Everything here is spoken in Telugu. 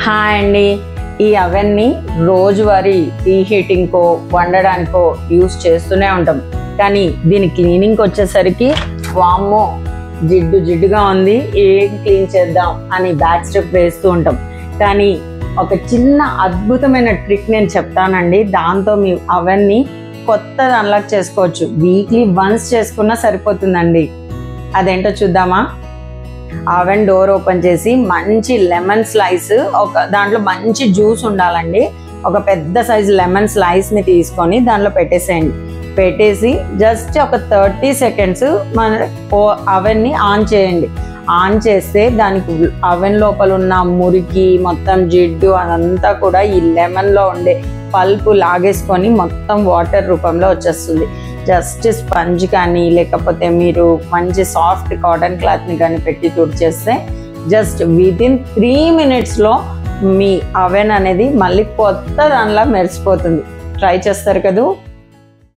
హాయ్ అండి, ఈ అవెన్ని రోజువారీ టీ హీటింగ్కో వండడానికో యూస్ చేస్తూనే ఉంటాం. కానీ దీని క్లీనింగ్కి వచ్చేసరికి వామ్మో జిడ్డుగా ఉంది, ఏం క్లీన్ చేద్దాం అని బ్యాక్ స్టెప్ వేస్తూ ఉంటాం. కానీ ఒక చిన్న అద్భుతమైన ట్రిక్ నేను చెప్తానండి. దాంతో మీ అవెన్ని కొత్తది అన్లాక్ చేసుకోవచ్చు. వీక్లీ వన్స్ చేసుకున్నా సరిపోతుందండి. అదేంటో చూద్దామా? అవెన్ డోర్ ఓపెన్ చేసి మంచి లెమన్ స్లైస్, దాంట్లో మంచి జ్యూస్ ఉండాలండి. ఒక పెద్ద సైజు లెమన్ స్లైస్ని తీసుకొని దాంట్లో పెట్టేసేయండి. పెట్టేసి జస్ట్ ఒక 30 సెకండ్స్ మన అవెన్ని ఆన్ చేయండి. ఆన్ చేస్తే దానికి అవెన్ లోపల ఉన్న మురికి మొత్తం జిడ్డు అదంతా కూడా ఈ లెమన్లో ఉండే పల్పు లాగేసుకొని మొత్తం వాటర్ రూపంలో వచ్చేస్తుంది. జస్ట్ స్పంజ్ కానీ లేకపోతే మీరు మంచి సాఫ్ట్ కాటన్ క్లాత్ని కానీ పెట్టి తుడిచేస్తే జస్ట్ వితిన్ 3 మినిట్స్లో మీ అవెన్ అనేది మళ్ళీ కొత్త దానిలా మెరిసిపోతుంది. ట్రై చేస్తారు కదా.